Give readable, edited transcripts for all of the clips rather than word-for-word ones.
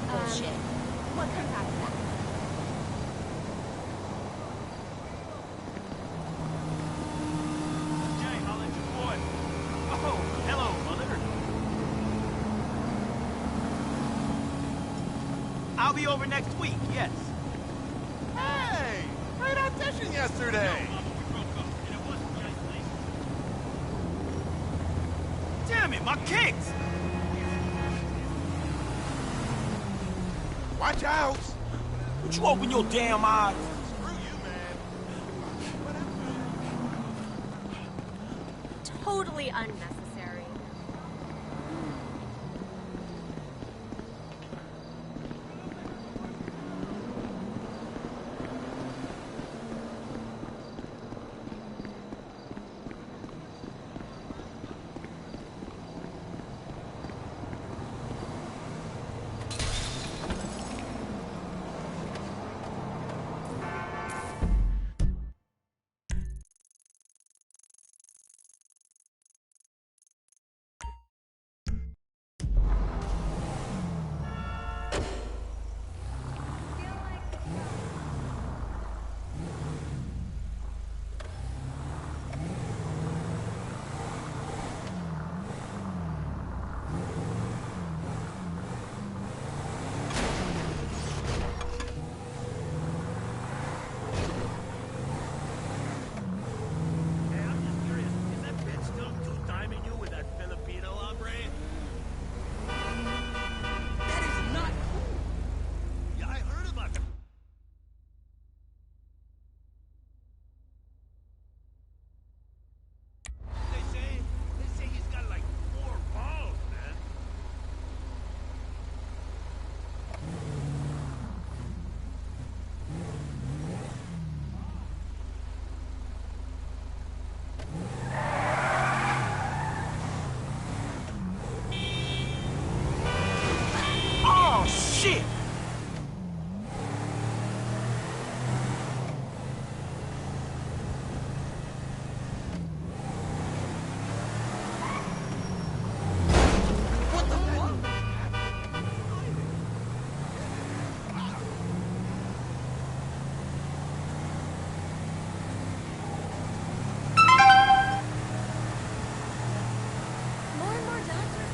Bullshit. What comes after that? Jay, I'll let you boy. Oh, hello, Mother. I'll be over next week, yes. Hey! Great audition yesterday! Damn it, my kicks! Watch out! Would you open your damn eyes? Screw you, man. Totally unnecessary. Hey, I'm just curious. Is that bitch still two-timing you with that Filipino hombre? That is not cool. Yeah, I heard about that. They say he's got like 4 balls, man. Oh, shit! What the fuck? More and more doctors.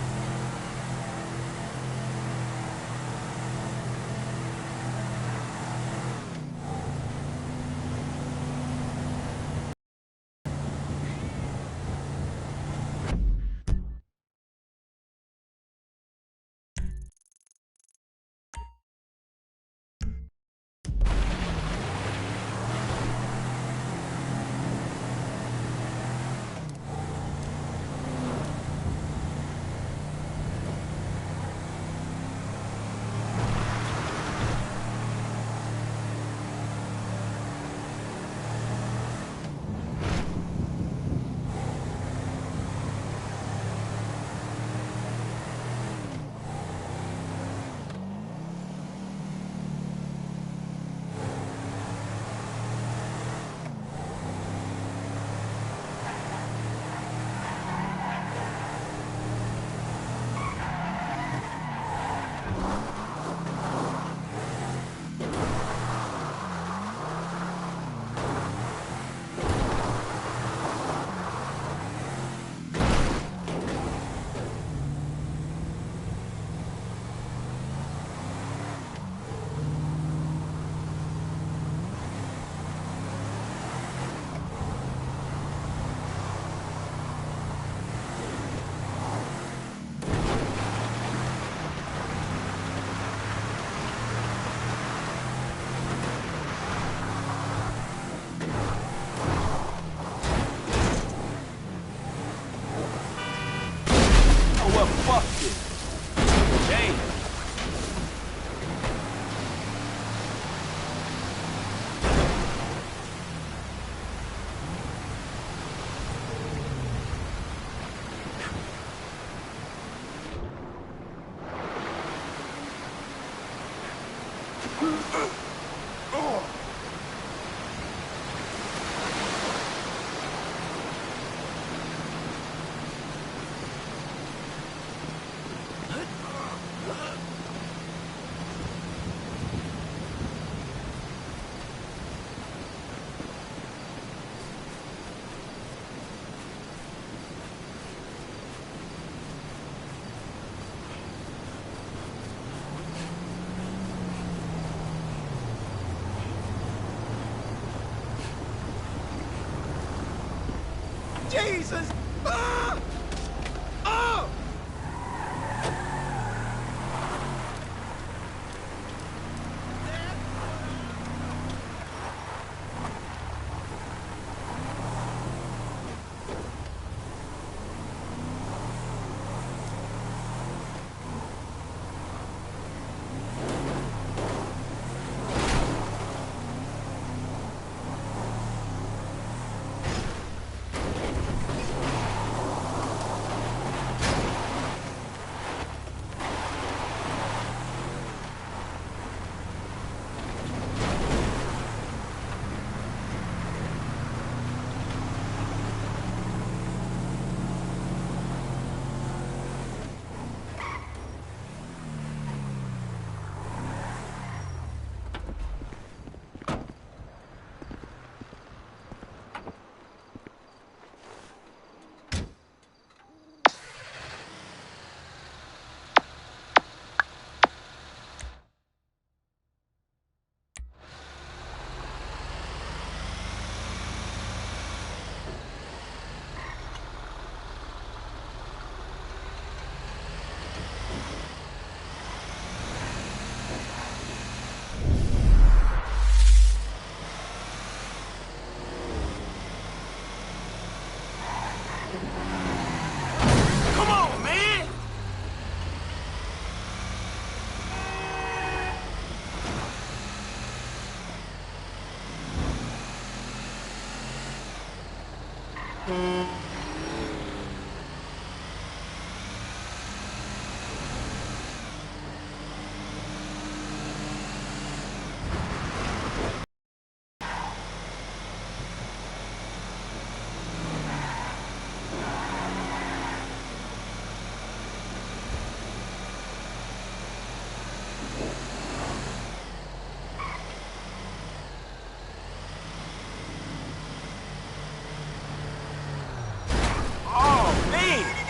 Oh, well, fuck this. Jay. Jesus! Ah! Oh! Come on, man! Oh, man!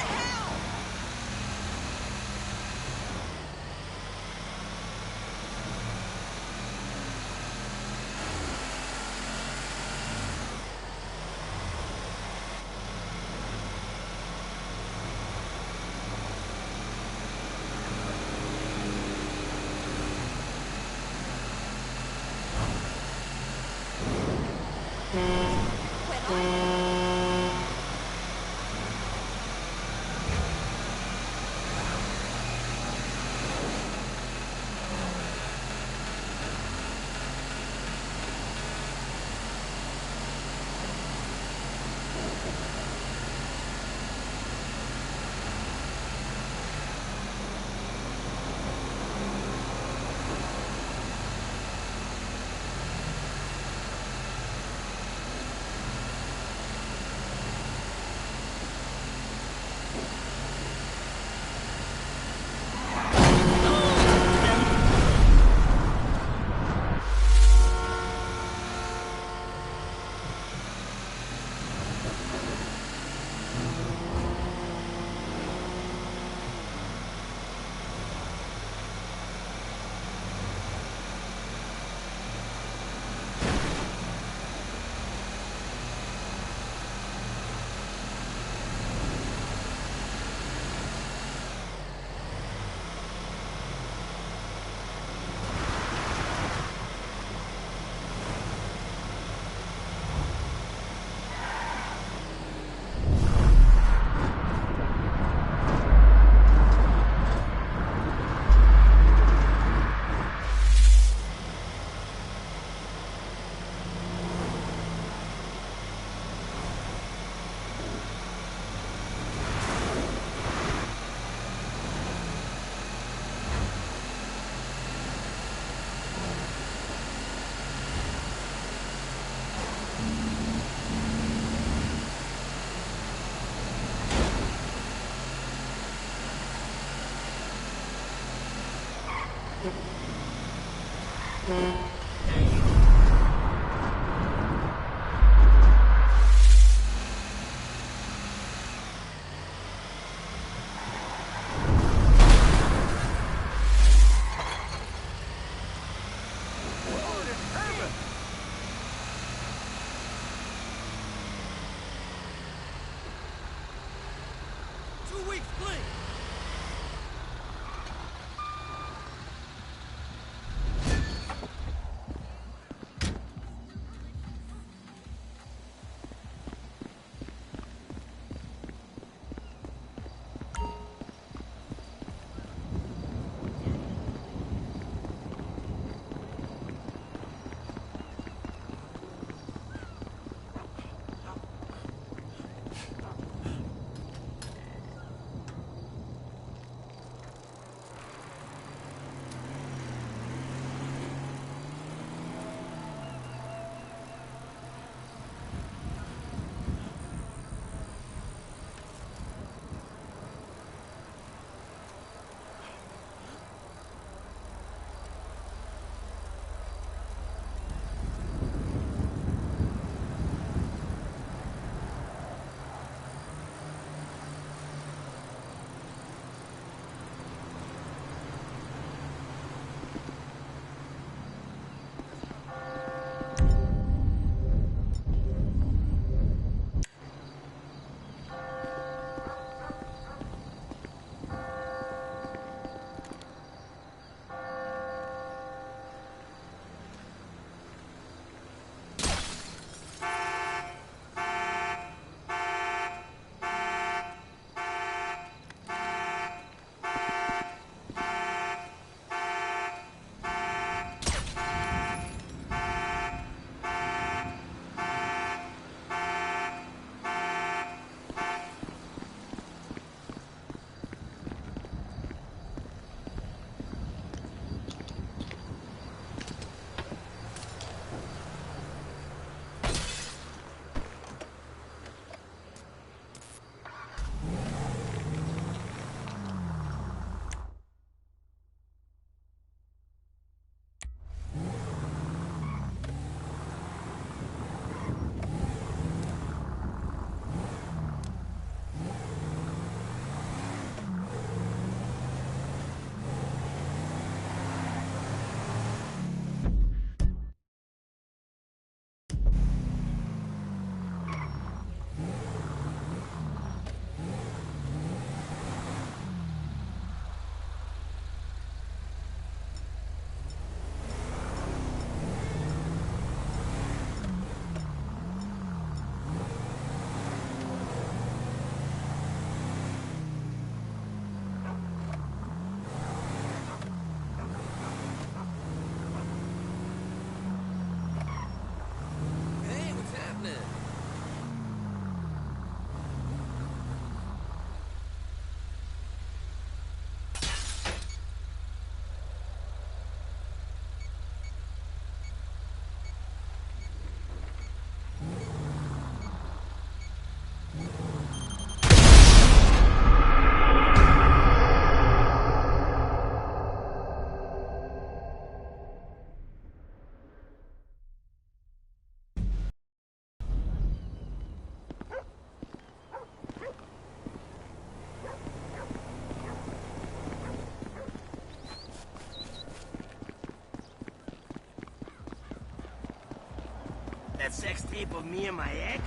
That sex tape of me and my ex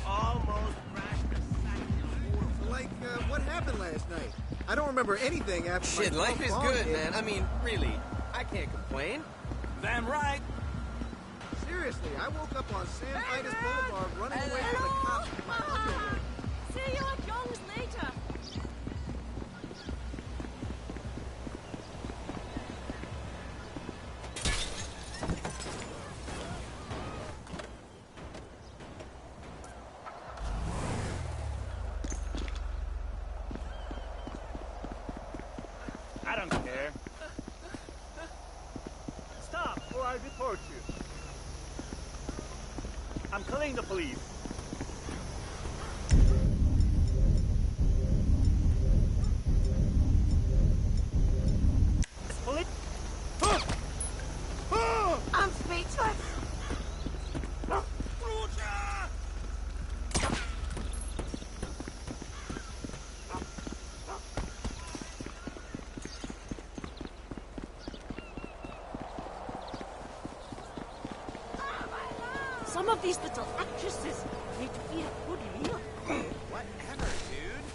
almost crashed the site. Like, what happened last night? I don't remember anything after Shit, my life is long good, hit. man. I mean, really, I can't complain. Damn right. Seriously, I woke up on San Vitus Boulevard running away from the cops with my underwear. See you at Young's later. I don't care. Stop, or I'll report you. I'm calling the police. Police? I'm speechless. Some of these little actresses need to eat a good meal. Whatever, dude.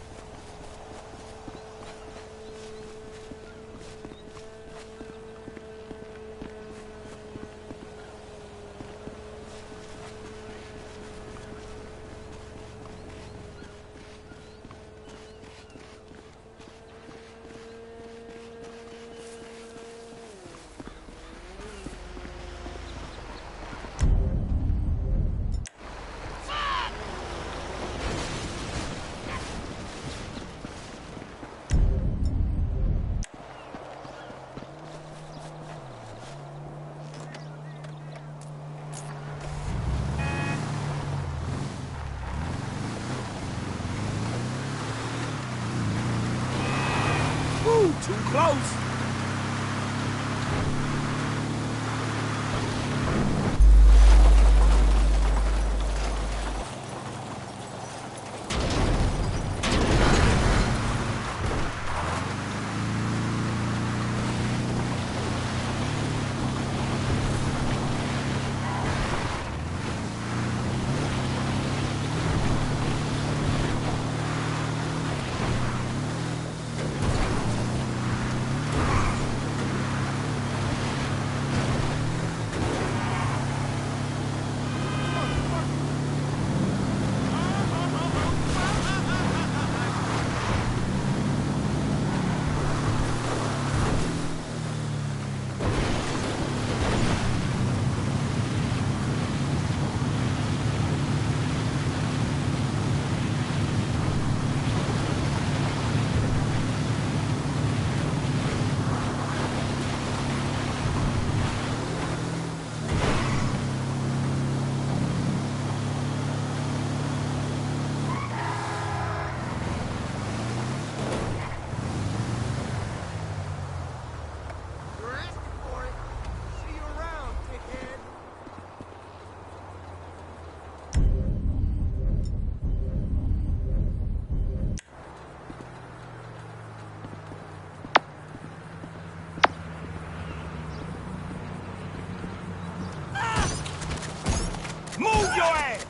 Too close. You're asking for it. See you around, dickhead. Move your ass!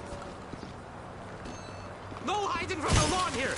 No hiding from the lawn here!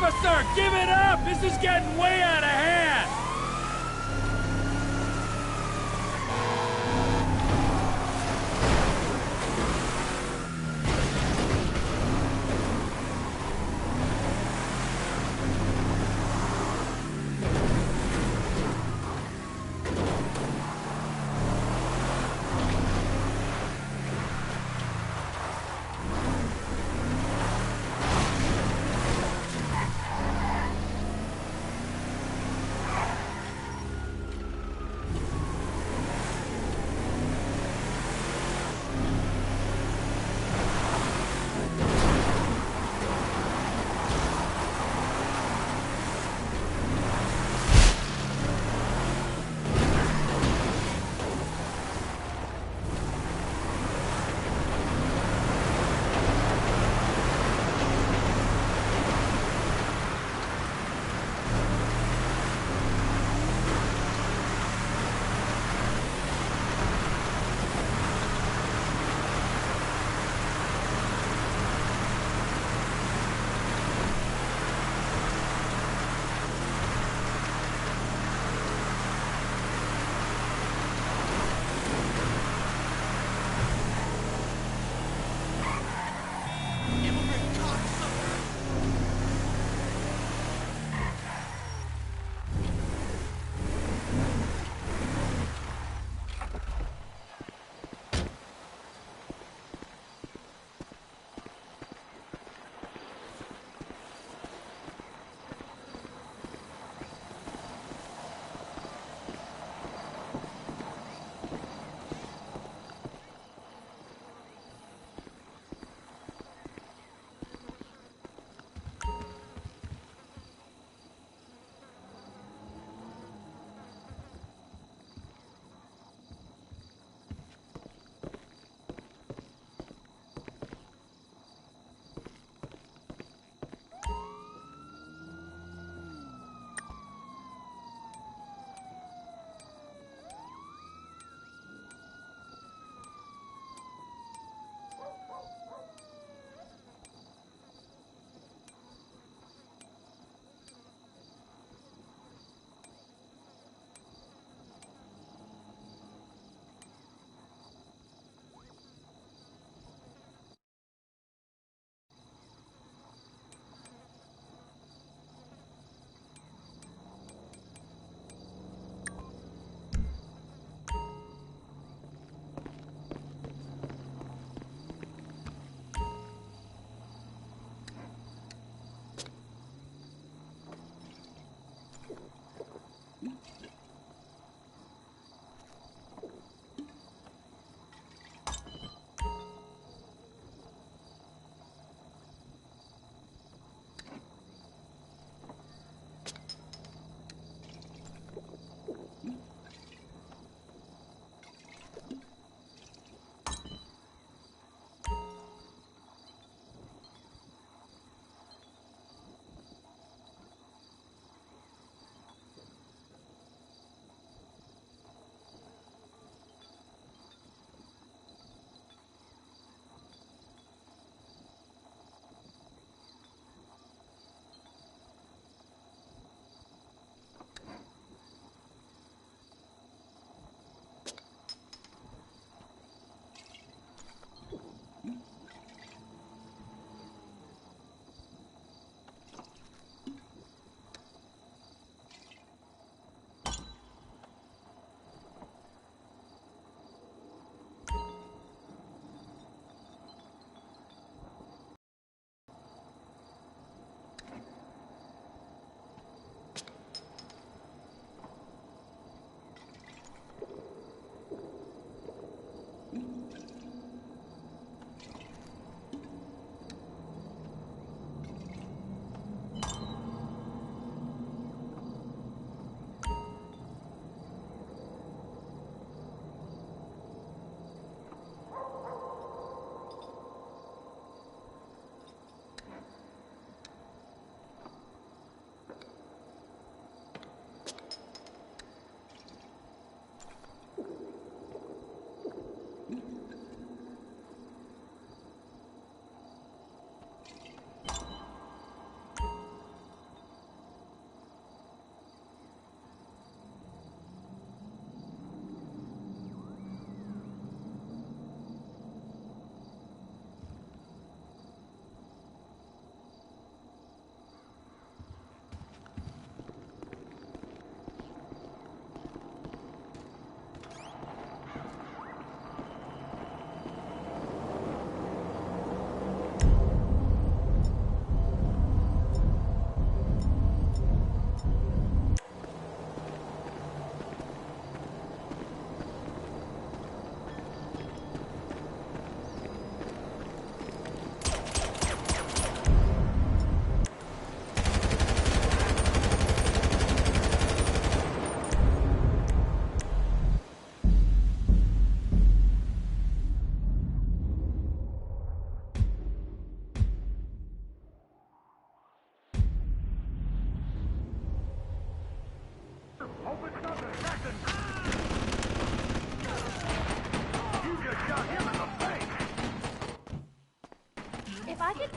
Officer, give it up! This is getting way out of hand!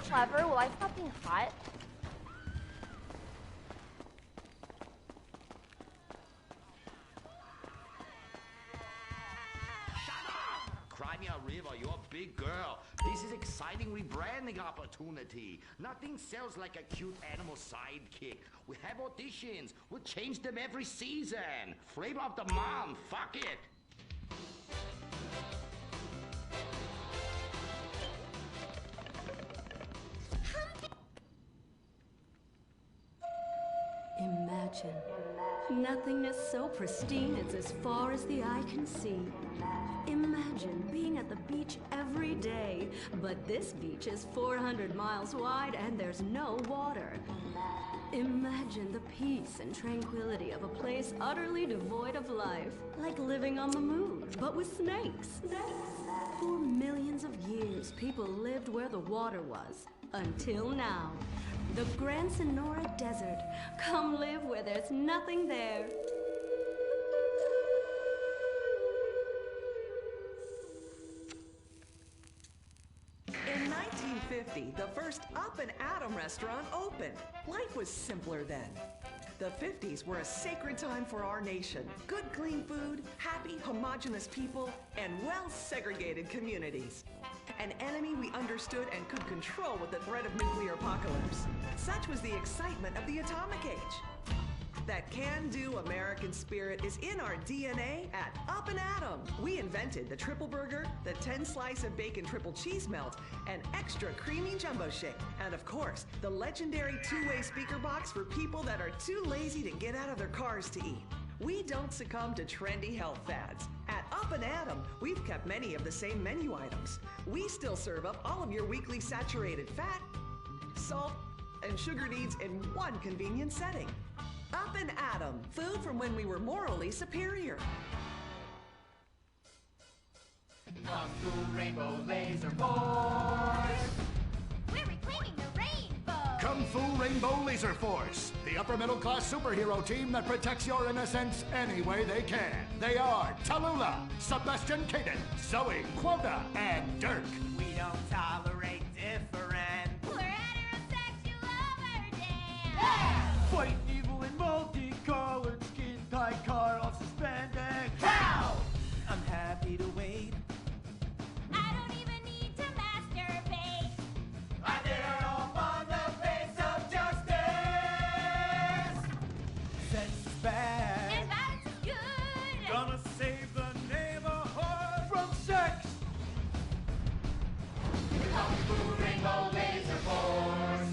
clever. Will I stop being hot? Crimea River, you're a big girl. This is exciting rebranding opportunity. Nothing sells like a cute animal sidekick. We have auditions. We'll change them every season. Flavor of the month. Fuck it. Imagine. Nothingness so pristine it's as far as the eye can see. Imagine being at the beach every day, but this beach is 400 miles wide and there's no water. Imagine the peace and tranquility of a place utterly devoid of life, like living on the moon, but with snakes. For millions of years, people lived where the water was, until now. The Gran Sonora Desert. Come live where there's nothing there. In 1950, the first Up and Atom restaurant opened. Life was simpler then. The 50s were a sacred time for our nation. Good, clean food, happy, homogenous people, and well-segregated communities. An enemy we understood and could control with the threat of nuclear apocalypse. Such was the excitement of the atomic age. That can-do American spirit is in our DNA at Up and Atom. We invented the triple burger, the 10-slice of bacon triple cheese melt, and extra creamy jumbo shake. And of course, the legendary two-way speaker box for people that are too lazy to get out of their cars to eat. We don't succumb to trendy health fads. At Up and Atom, we've kept many of the same menu items. We still serve up all of your weekly saturated fat, salt, and sugar needs in one convenient setting. Up and Atom, food from when we were morally superior. Kung Fu Rainbow Laser Force! We're reclaiming the rainbow! Kung Fu Rainbow Laser Force, the upper middle class superhero team that protects your innocence any way they can. They are Tallulah, Sebastian Caden, Zoe, Quota, and Dirk. We don't tolerate different. We're heterosexual overdance! Fight evil in multicolored skin, tie car off suspended. Pow! I'm happy to wait. I don't even need to masturbate. I did it all on the face of justice! Sex is bad. And violence is good! Gonna save the neighborhood from sex. Kung Fu Rainbow Laser Force!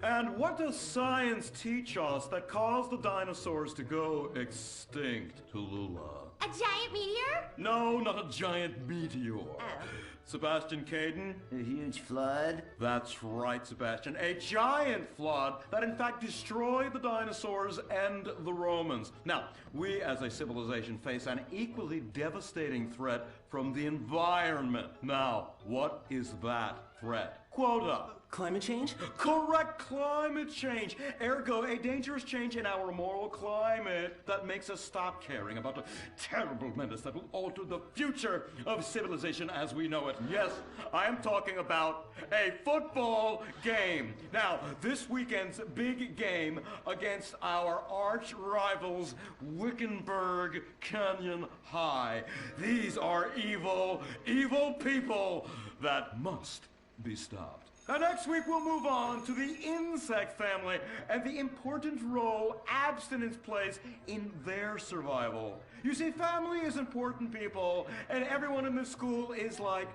And what does science teach us that caused the dinosaurs to go extinct, Tallulah? A giant meteor? No, not a giant meteor. Sebastian Caden? A huge flood? That's right, Sebastian. A giant flood that in fact destroyed the dinosaurs and the Romans. Now, we as a civilization face an equally devastating threat from the environment. Now, what is that threat? Quota. Climate change? Correct, climate change. Ergo, a dangerous change in our moral climate that makes us stop caring about the terrible menace that will alter the future of civilization as we know it. Yes, I am talking about a football game. Now, this weekend's big game against our arch rivals, Wickenburg Canyon High. These are evil, evil people that must be stopped. And next week we'll move on to the insect family and the important role abstinence plays in their survival. You see, family is important, people, and everyone in this school is like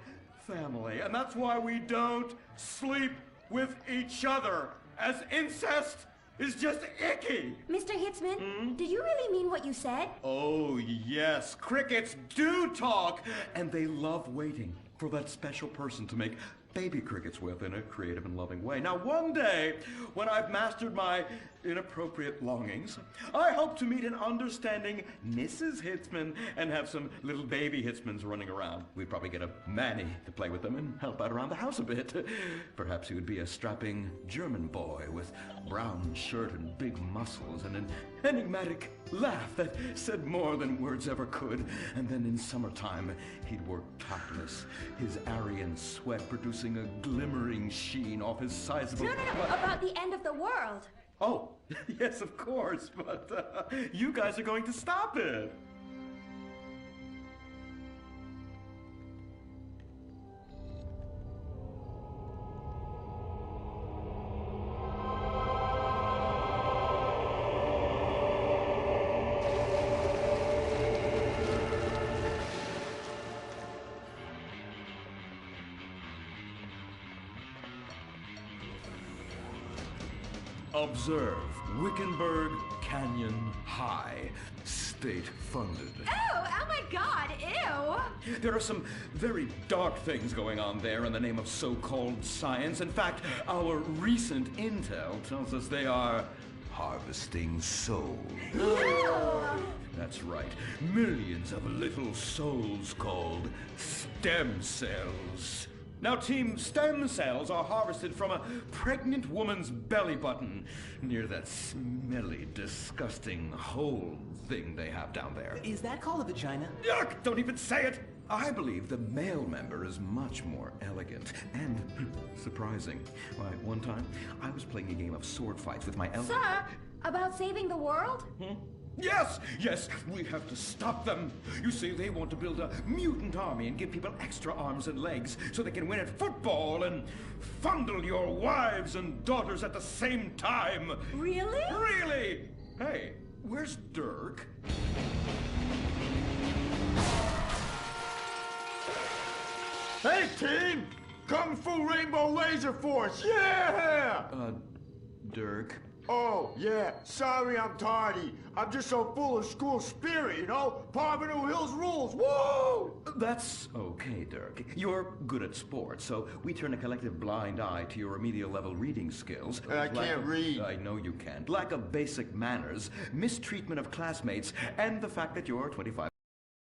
family. And that's why we don't sleep with each other, as incest is just icky. Mr. Hitzman, do you really mean what you said? Oh, yes. Crickets do talk, and they love waiting for that special person to make baby crickets with in a creative and loving way. Now, one day, when I've mastered my inappropriate longings, I hope to meet an understanding Mrs. Hitzman and have some little baby Hitzmans running around. We'd probably get a Manny to play with them and help out around the house a bit. Perhaps he would be a strapping German boy with brown shirt and big muscles and an enigmatic laugh that said more than words ever could. And then in summertime, he'd work topless, his Aryan sweat producing a glimmering sheen off his sizable... No, about the end of the world. Oh, yes, of course, but you guys are going to stop it. Observe Wickenburg Canyon High, state-funded. Oh my God, ew! There are some very dark things going on there in the name of so-called science. In fact, our recent intel tells us they are harvesting souls. That's right. Millions of little souls called stem cells. Now, Team Stem Cells are harvested from a pregnant woman's belly button near that smelly, disgusting hole thing they have down there. Is that called a vagina? Yuck! Don't even say it! I believe the male member is much more elegant and surprising. Why, one time, I was playing a game of sword fights with my Sir, about saving the world? Yes, we have to stop them. You see, they want to build a mutant army and give people extra arms and legs so they can win at football and fondle your wives and daughters at the same time. Really? Really! Hey, where's Dirk? Hey, team! Kung Fu Rainbow Laser Force, yeah! Dirk? Oh, yeah, sorry I'm tardy. I'm just so full of school spirit, you know? Parvenu Hills rules, woo! That's okay, Dirk. You're good at sports, so we turn a collective blind eye to your remedial level reading skills. I can't read. I know you can't. Lack of basic manners, mistreatment of classmates, and the fact that you're 25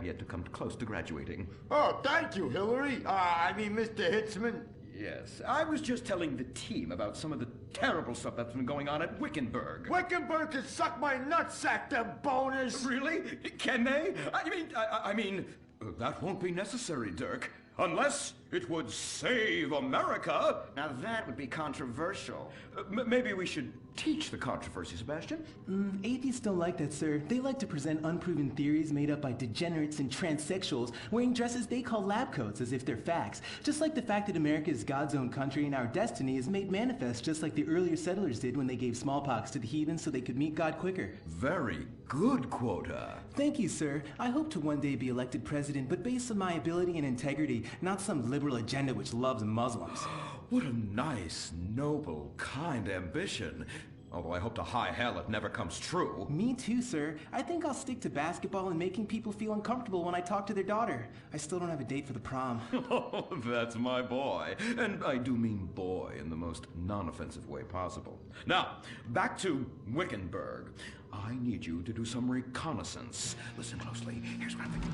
yet to come close to graduating. Oh, thank you, Hillary. Mr. Hitzman. Yes, I was just telling the team about some of the terrible stuff that's been going on at Wickenburg. Wickenburg can suck my nutsack, them boners! Really? Can they? I mean, that won't be necessary, Dirk. Unless it would save America. Now that would be controversial. Maybe we should teach the controversy, Sebastian. Atheists don't like that, sir. They like to present unproven theories made up by degenerates and transsexuals wearing dresses they call lab coats as if they're facts. Just like the fact that America is God's own country and our destiny is made manifest just like the earlier settlers did when they gave smallpox to the heathens so they could meet God quicker. Very good, Quota. Thank you, sir. I hope to one day be elected president, but based on my ability and integrity, not some liberal agenda which loves Muslims. What a nice, noble, kind ambition. Although I hope to high hell it never comes true. Me too, sir. I think I'll stick to basketball and making people feel uncomfortable when I talk to their daughter. I still don't have a date for the prom. Oh, that's my boy. And I do mean boy in the most non-offensive way possible. Now, back to Wickenburg. I need you to do some reconnaissance. Listen closely. Here's what I'm thinking.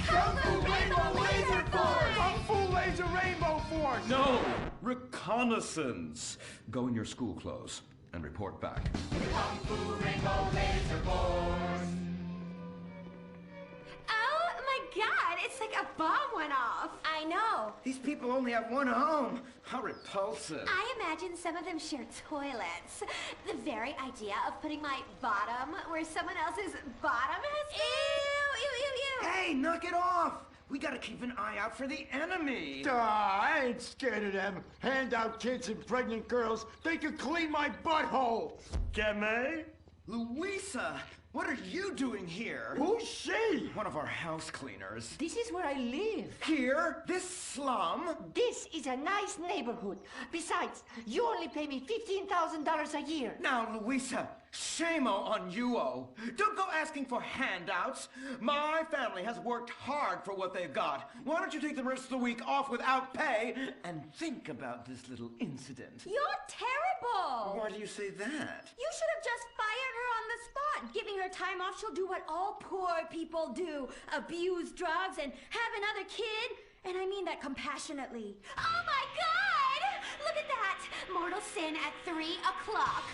Kung Fu Rainbow Laser Force! Kung Fu Laser Rainbow Force! No! Reconnaissance! Go in your school clothes and report back. Kung Fu Rainbow Laser Force! Oh my God, it's like a bomb went off. I know. These people only have one home. How repulsive. I imagine some of them share toilets. The very idea of putting my bottom where someone else's bottom has been. Ew. Hey, knock it off! We gotta keep an eye out for the enemy. I ain't scared of them. Handout kids and pregnant girls. They can clean my butthole. Can they? Louisa, what are you doing here? Who's she? One of our house cleaners. This is where I live. Here? This slum? This is a nice neighborhood. Besides, you only pay me $15,000 a year. Now, Louisa, Shame-o on you-o. Don't go asking for handouts. My family has worked hard for what they've got. Why don't you take the rest of the week off without pay and think about this little incident? You're terrible! Why do you say that? You should have just fired her on the spot. Giving her time off, she'll do what all poor people do. Abuse drugs and have another kid. And I mean that compassionately. Oh my God! Look at that! Mortal sin at 3 o'clock.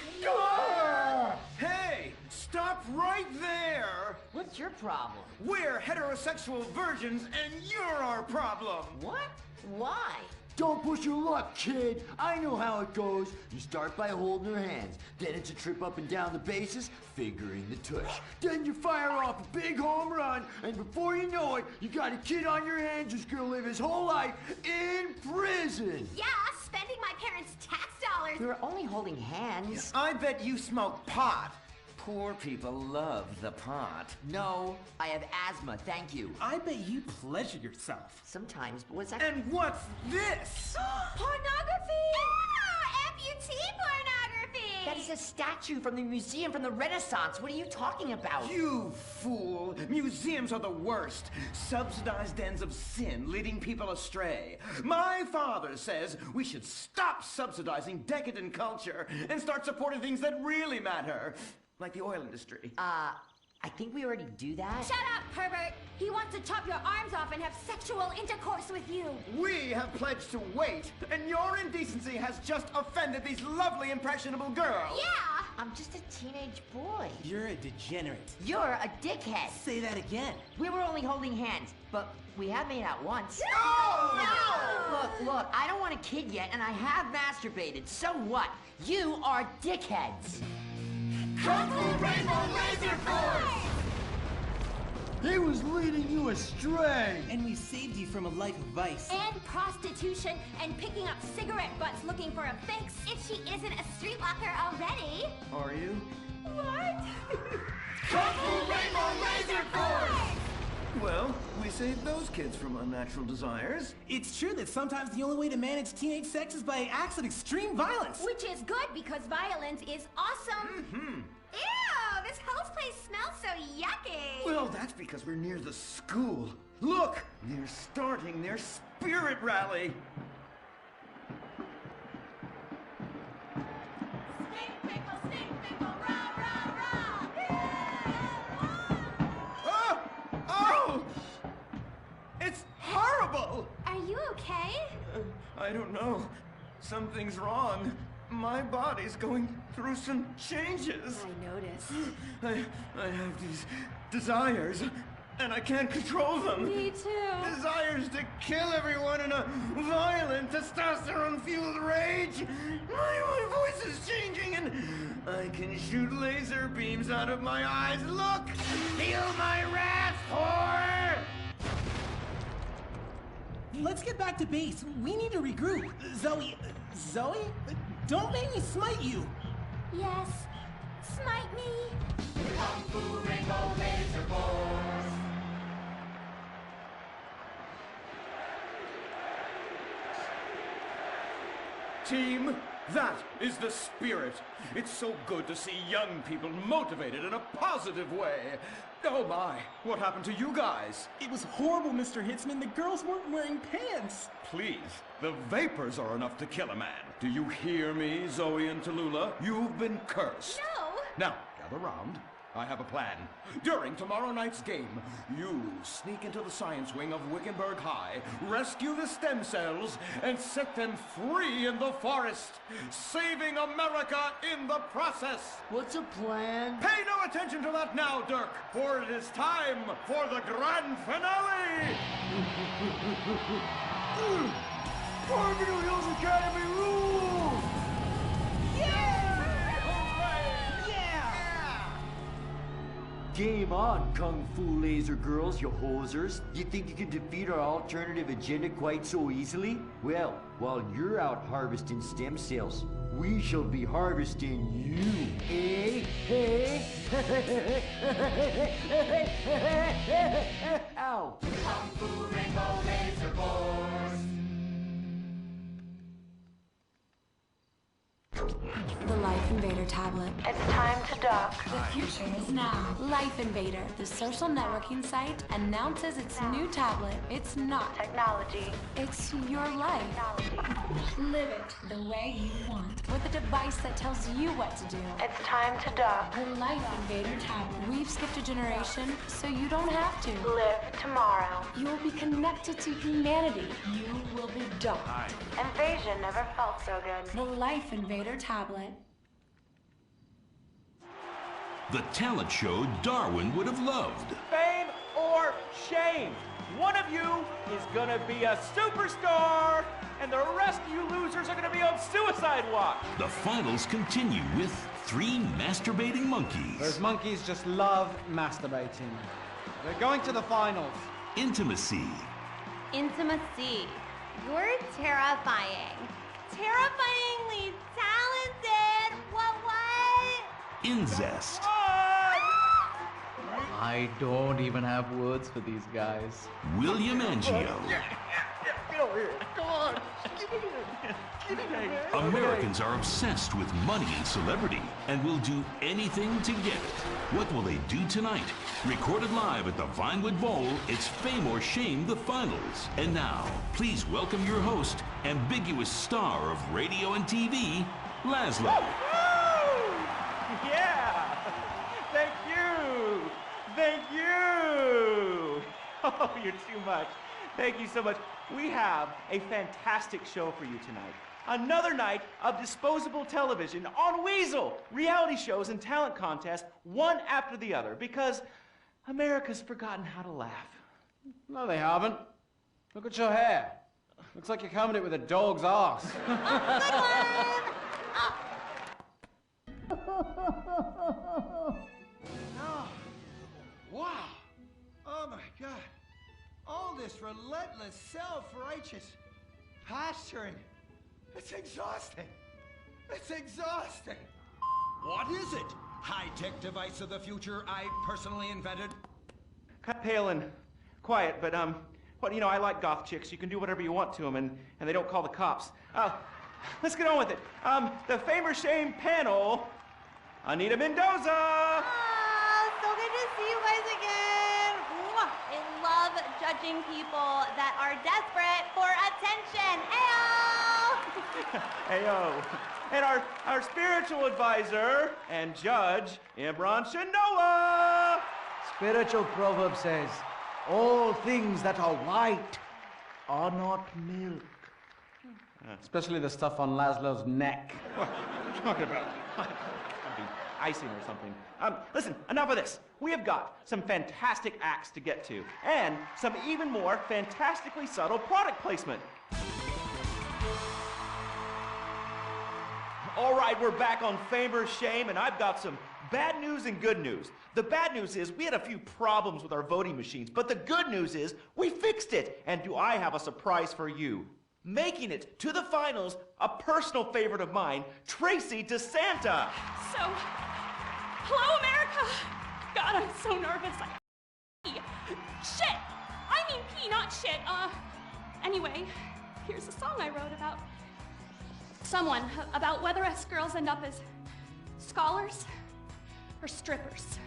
Hey! Stop right there! What's your problem? We're heterosexual virgins and you're our problem! What? Why? Don't push your luck, kid. I know how it goes. You start by holding her hands. Then it's a trip up and down the bases, fingering the tush. Then you fire off a big home run, and before you know it, you got a kid on your hands who's gonna live his whole life in prison. Yeah, spending my parents' tax dollars. We were only holding hands. I bet you smoke pot. Poor people love the pot. No, I have asthma, thank you. I bet you pleasure yourself. Sometimes, but what's that? And what's this? Pornography! Amputee pornography! That is a statue from the museum from the Renaissance. What are you talking about? You fool! Museums are the worst. Subsidized dens of sin, leading people astray. My father says we should stop subsidizing decadent culture and start supporting things that really matter. Like the oil industry. I think we already do that. Shut up, pervert! He wants to chop your arms off and have sexual intercourse with you. We have pledged to wait, and your indecency has just offended these lovely, impressionable girls. Yeah! I'm just a teenage boy. You're a degenerate. You're a dickhead. Say that again. We were only holding hands, but we have made out once. No! Look, I don't want a kid yet, and I have masturbated. So what? You are dickheads. Kung Fu Rainbow Laser Force! He was leading you astray. And we saved you from a life of vice. And prostitution and picking up cigarette butts looking for a fix. If she isn't a streetwalker already. Are you? What? Kung Fu Rainbow Laser Force! Well, we saved those kids from unnatural desires. It's true that sometimes the only way to manage teenage sex is by acts of extreme violence. Which is good because violence is awesome. Ew, this whole place smells so yucky. Well, that's because we're near the school. Look, they're starting their spirit rally. Stink pickle, rah, rah, rah. Oh! It's horrible! Are you okay? I don't know. Something's wrong. My body's going through some changes. I noticed. I have these desires, and I can't control them. Me too. Desires to kill everyone in a violent, testosterone-fueled rage. My voice is changing, and I can shoot laser beams out of my eyes. Look! Feel my wrath, whore! Let's get back to base. We need to regroup. Zoe? Don't make me smite you. Yes. Smite me. Kung Fu Rainbow Laser Force! Team, that is the spirit. It's so good to see young people motivated in a positive way. Oh my, what happened to you guys? It was horrible, Mr. Hitzman. The girls weren't wearing pants. Please, the vapors are enough to kill a man. Do you hear me, Zoe and Tallulah? You've been cursed. No. Now, gather round. I have a plan. During tomorrow night's game, you sneak into the science wing of Wickenburg High, rescue the stem cells, and set them free in the forest, saving America in the process. What's a plan? Pay no attention to that now, Dirk, for it is time for the grand finale! Barbaro Hills Academy rules! Game on, Kung Fu Laser Girls, you hosers. You think you can defeat our alternative agenda quite so easily? Well, while you're out harvesting stem cells, we shall be harvesting you, eh? Hey? Ow! Kung Fu Rainbow Laser Force! The Life Invader Invader tablet. It's time to dock. The future is now. Life Invader, the social networking site, announces its new tablet. It's not technology. It's your life. Live it the way you want. With a device that tells you what to do. It's time to dock. The Life Invader tablet. We've skipped a generation, so you don't have to. Live tomorrow. You will be connected to humanity. You will be docked. Invasion never felt so good. The Life Invader tablet. The talent show Darwin would have loved. Fame or shame. One of you is gonna be a superstar, and the rest of you losers are gonna be on suicide watch. The finals continue with 3 masturbating monkeys. Those monkeys just love masturbating. They're going to the finals. Intimacy. Intimacy. You're terrifying. Terrifyingly talented. What? Incest. I don't even have words for these guys. William Angio. Get over here. Come on. Keep it here. Americans are obsessed with money and celebrity and will do anything to get it. What will they do tonight? Recorded live at the Vinewood Bowl, it's Fame or Shame, the finals. And now, please welcome your host, ambiguous star of radio and TV, Laszlo. Yeah! Thank you! Thank you! Oh, you're too much. Thank you so much. We have a fantastic show for you tonight. Another night of disposable television on Weasel. Reality shows and talent contests, one after the other, because America's forgotten how to laugh. No, they haven't. Look at your hair. Looks like you're combing it with a dog's ass. Oh, wow. Oh, my God. All this relentless, self-righteous posturing. It's exhausting. It's exhausting. What is it? High-tech device of the future I personally invented? Cut pale and quiet, but, I like goth chicks. You can do whatever you want to them, and they don't call the cops. Let's get on with it. The Fame or Shame panel, Anita Mendoza. So good to see you guys again. Mwah. I love judging people that are desperate for attention. Ayo! Ayo. And our spiritual advisor and judge, Imran Shinoa. Spiritual proverb says, all things that are white are not milk. Especially the stuff on Laszlo's neck. What are you talking about? Icing or something. Listen, enough of this. We have got some fantastic acts to get to, and some even more fantastically subtle product placement. All right, we're back on Fame or Shame, and I've got some bad news and good news. The bad news is we had a few problems with our voting machines, but the good news is we fixed it. And do I have a surprise for you? Making it to the finals, a personal favorite of mine, Tracy DeSanta. So, hello, America. God, I'm so nervous. Shit. I mean pee, not shit. Anyway, here's a song I wrote about someone, about whether us girls end up as scholars or strippers.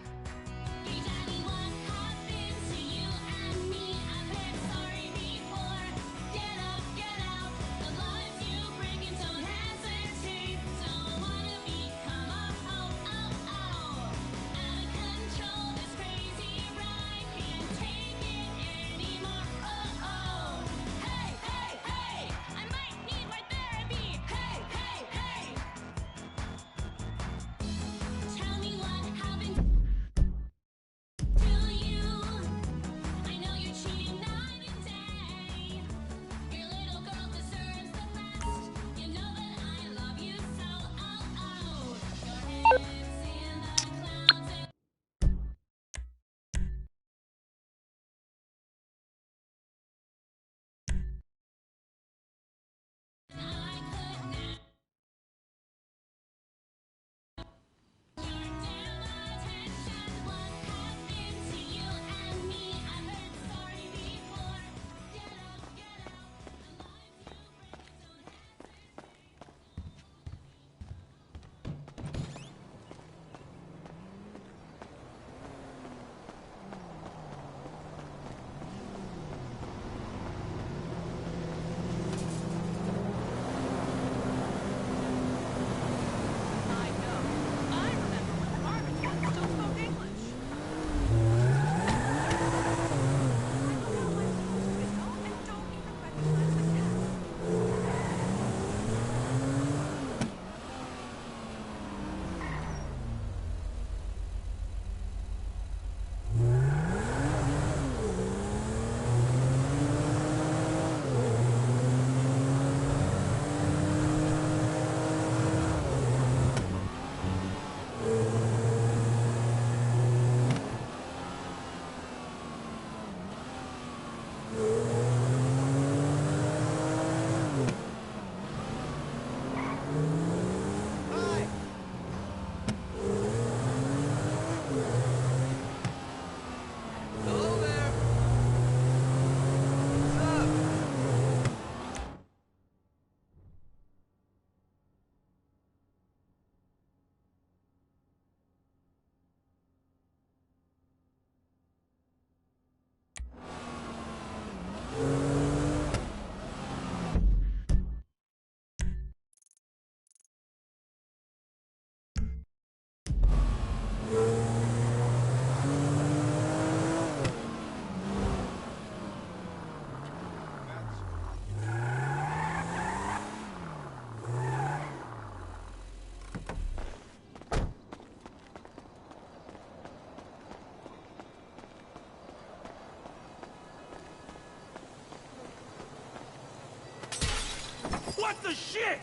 What the shit?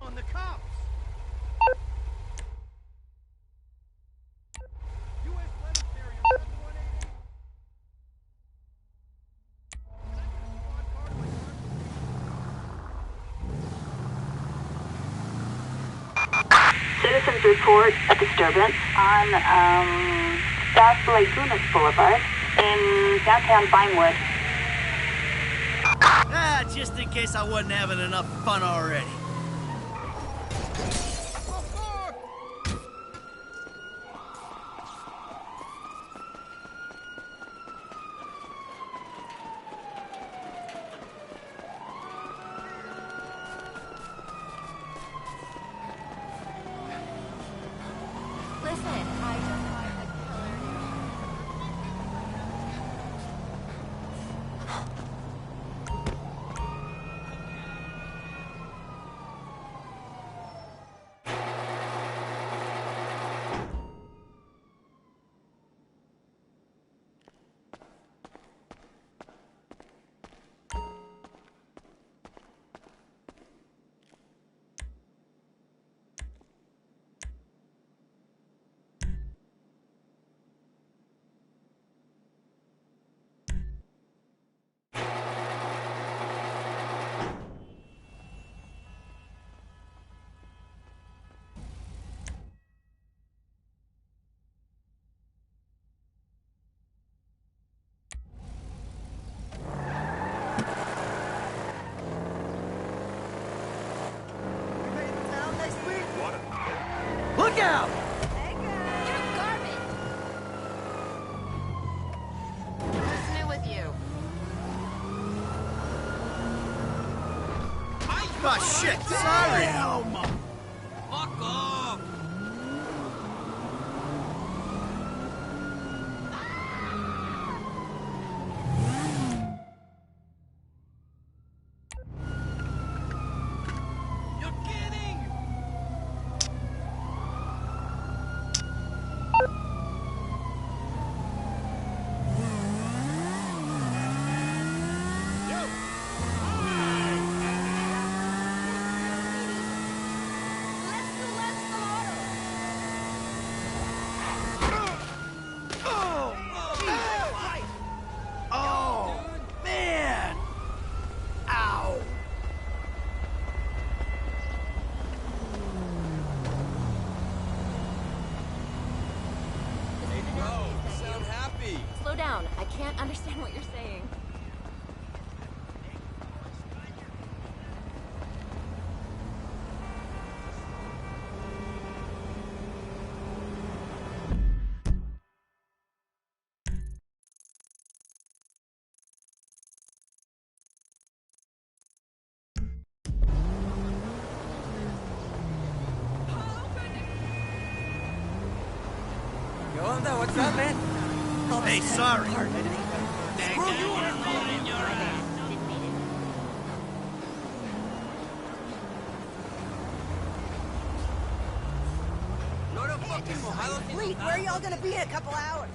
On the cops! U.S. letter carrier 718. Citizens report a disturbance on South Lagunas Boulevard in downtown Vinewood. Ah, just in case I wasn't having enough fun already. Listen, I just want a Look out! You're garbage. What's new with you? Oh, shit! Sorry! Fuck off! You're kidding! Oh, man! Ow! Bro, sound happy. Slow down. I can't understand what you're saying. Yolanda, what's up, man? Hey, sorry. Screw you and in your ass. Where are y'all gonna be in a couple hours?